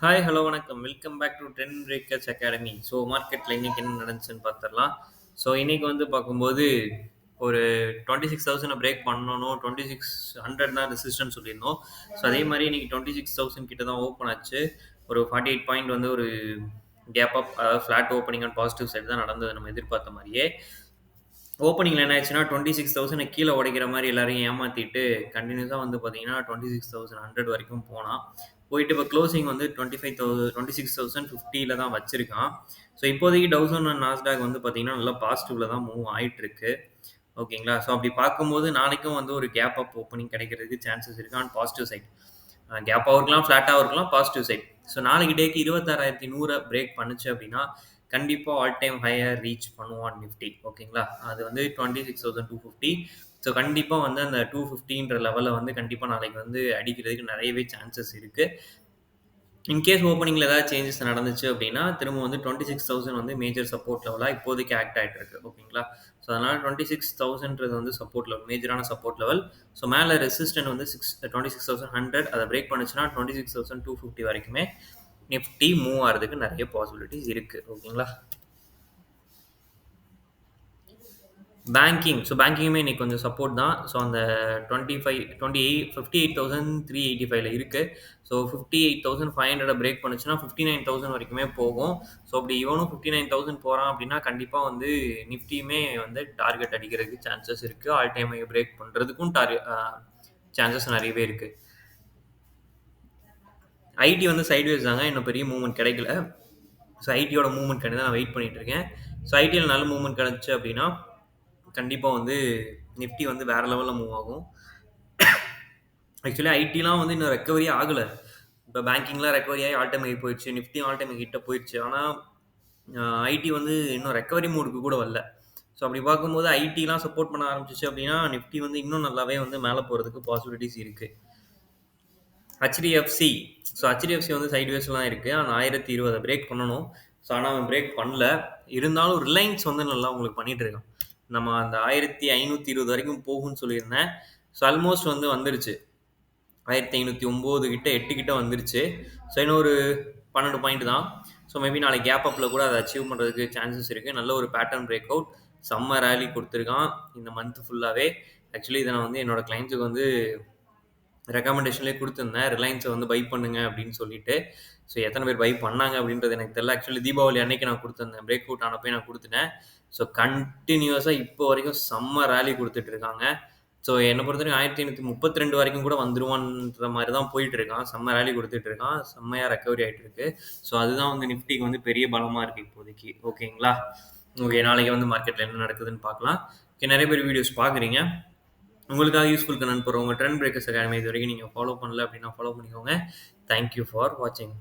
Hi hello வணக்கம் welcome back to trend breakers academy. So மார்க்கெட்டில் இன்றைக்கி என்ன நடந்துச்சுன்னு பார்த்துடலாம். ஸோ இன்றைக்கி வந்து பார்க்கும்போது ஒரு 26,000 பிரேக் பண்ணணும். 2600 தான் ரெசிஸ்டன்ஸ் சொல்லியிருந்தோம். ஸோ அதே மாதிரி இன்றைக்கி 26,000 கிட்ட தான் ஓப்பன் ஆச்சு. ஒரு 48 பாயிண்ட் வந்து ஒரு கேப் அப், அதாவது flat opening and positive side தான் நடந்தது நம்ம எதிர்பார்த்த மாதிரியே. ஓப்பனிங்கில் என்ன ஆச்சுன்னா 26,000 கீழே உடைக்கிற மாதிரி எல்லாரையும் ஏமாற்றிட்டு கண்டினியூஸாக வந்து பார்த்தீங்கன்னா 26,100 வரைக்கும் போனான். போயிட்டு இப்போ க்ளோசிங் வந்து 26,050 தான் வச்சிருக்கான். ஸோ இப்போதைக்கு டவுசன் அண்ட் நாஸ்டாக் வந்து பார்த்தீங்கன்னா நல்லா பாசிட்டிவ்ல தான் மூவ் ஆயிட்டு இருக்கு. ஓகேங்களா? ஸோ அப்படி பார்க்கும்போது நாளைக்கும் வந்து ஒரு கேப் அப் ஓப்பனிங் கிடைக்கிறதுக்கு சான்சஸ் இருக்கு ஆன் பாசிட்டிவ் சைட். கேப்பாகவும் இருக்கலாம், ஃப்ளாட்டாகவும் இருக்கலாம், பாசிட்டிவ் சைட். ஸோ நாளைக்கு டேக்கு 26,100 பிரேக் பண்ணுச்சு அப்படின்னா கண்டிப்பாக ஆல் டைம் ஹையர் ரீச் பண்ணுவான் நிஃப்டி. ஓகேங்களா? அது வந்து 26,250. ஸோ கண்டிப்பாக வந்து அந்த 250ன்ற லெவலில் வந்து கண்டிப்பாக நாளைக்கு வந்து அடிக்கிறதுக்கு நிறையவே சான்சஸ் இருக்குது. இன்கேஸ் ஓப்பனிங்கில் ஏதாவது சேஞ்சஸ் நடந்துச்சு அப்படின்னா திரும்ப வந்து 26,000 வந்து மேஜர் சப்போர்ட் லெவலாக இப்போதைக்கு ஆக்ட் ஆகிட்டு இருக்கு. ஓகேங்களா? ஸோ அதனால் 26,000ன்றது வந்து சப்போர்ட் லெவல், மேஜரான சப்போர்ட் லெவல். ஸோ மேலே ரெசிஸ்டன்ட் வந்து 26,100 அதை பிரேக் பண்ணுச்சுன்னா 26,250 வரைக்குமே நிஃப்டி மூவ் ஆகிறதுக்கு நிறைய பாசிபிலிட்டிஸ் இருக்குது. ஓகேங்களா? பேங்கிங்குமே இன்னைக்கு கொஞ்சம் சப்போர்ட் தான். ஸோ அந்த 58,385 இருக்குது. ஸோ 58,500 பிரேக் பண்ணுச்சுன்னா 59,000 வரைக்குமே போகும். ஸோ அப்படி இவனும் 59,000 போகிறான் அப்படின்னா கண்டிப்பாக வந்து நிஃப்டியுமே வந்து டார்கெட் அடிக்கிறதுக்கு சான்சஸ் இருக்குது. ஆல் டைம் பிரேக் பண்ணுறதுக்கும் சான்சஸ் நிறையவே இருக்குது. ஐடி வந்து சைட்வேஸ் தாங்க, இன்னும் பெரிய மூவ்மெண்ட் கிடைக்கல. ஸோ ஐடியோட மூவ்மெண்ட் தான் நான் வெயிட் பண்ணிட்டு இருக்கேன். ஸோ ஐடியில் நல்ல மூவ்மெண்ட் கிடச்சி அப்படின்னா கண்டிப்பாக வந்து நிஃப்டி வந்து வேறு லெவலில் மூவ் ஆகும். ஆக்சுவலி ஐடிலாம் வந்து இன்னும் ரெக்கவரியே ஆகலை. இப்போ பேங்கிங்லாம் ரெக்கவரி ஆகி ஆல் டைம் ஹை போயிடுச்சு, நிஃப்டி ஆல் டைம் கிட்ட போயிடுச்சு. ஆனால் ஐடி வந்து இன்னும் ரெக்கவரி மூடுக்கு கூட வரல. ஸோ அப்படி பார்க்கும்போது ஐடிலாம் சப்போர்ட் பண்ண ஆரம்பிச்சிச்சு அப்படின்னா நிஃப்டி வந்து இன்னும் நல்லாவே வந்து மேலே போகிறதுக்கு பாசிபிலிட்டிஸ் இருக்குது. ஹெச்டிஎஃப்சி வந்து சைட்வேஸ்லாம் இருக்குது. ஆனால் 1020 பிரேக் பண்ணணும். ஸோ ஆனால் அவன் பிரேக் பண்ணல. இருந்தாலும் ரிலையன்ஸ் வந்து நல்லா உங்களுக்கு பண்ணிகிட்டு இருக்கான். நம்ம அந்த 1520 வரைக்கும் போகும்னு சொல்லியிருந்தேன். ஸோ ஆல்மோஸ்ட் வந்து வந்துருச்சு. 1509 கிட்ட 8 கிட்ட வந்துருச்சு. ஸோ இன்னும் ஒரு 12 பாயிண்ட் தான். ஸோ மேபி நாளைக்கு கேப் அப்பில் கூட அதை அச்சீவ் பண்ணுறதுக்கு சான்சஸ் இருக்குது. நல்ல ஒரு பேட்டர்ன் பிரேக் அவுட், செம்ம ரேலி கொடுத்துருக்கான் இந்த மந்த் ஃபுல்லாகவே. ஆக்சுவலி இதை நான் வந்து என்னோட கிளைண்ட்ஸுக்கு வந்து ரெக்கமெண்டேஷன்லேயே கொடுத்துருந்தேன், ரிலையன்ஸை வந்து பை பண்ணுங்க அப்படின்னு சொல்லிட்டு. ஸோ எத்தனை பேர் பை பண்ணாங்க அப்படின்றது எனக்கு தெரியல. ஆக்சுவலி தீபாவளி அன்னைக்கு நான் கொடுத்துருந்தேன், பிரேக் அவுட் ஆனப்போ நான் கொடுத்துட்டேன். ஸோ கண்டினியூஸாக இப்போ வரைக்கும் செம்ம ரேலி கொடுத்துட்டு இருக்காங்க. ஸோ என்னை பொறுத்த வரைக்கும் 1532 வரைக்கும் கூட வந்துருவான்ற மாதிரி தான் போயிட்டு இருக்கான். செம்ம ரேலி கொடுத்துட்டு இருக்கான், செம்மையாக ரெக்கவரி ஆகிட்டு இருக்கு. ஸோ அதுதான் வந்து நிஃப்டிக்கு வந்து பெரிய பலமாக இருக்குது இப்போதைக்கு. ஓகேங்களா? ஓகே, நாளைக்கு வந்து மார்க்கெட்டில் என்ன நடக்குதுன்னு பார்க்கலாம். ஓகே, நிறைய பேர் வீடியோஸ் பார்க்குறீங்க, உங்களுக்காக யூஸ்ஃபுல் கண்ணன் போகிறோம். உங்கள் ட்ரெண்ட் பிரேக்கர்ஸ் அகாடமி இது வரைக்கும் நீங்கள் ஃபாலோ பண்ணல அப்படின்னா ஃபாலோ பண்ணிக்கோங்க. தேங்க்யூ ஃபார் வாட்சிங்.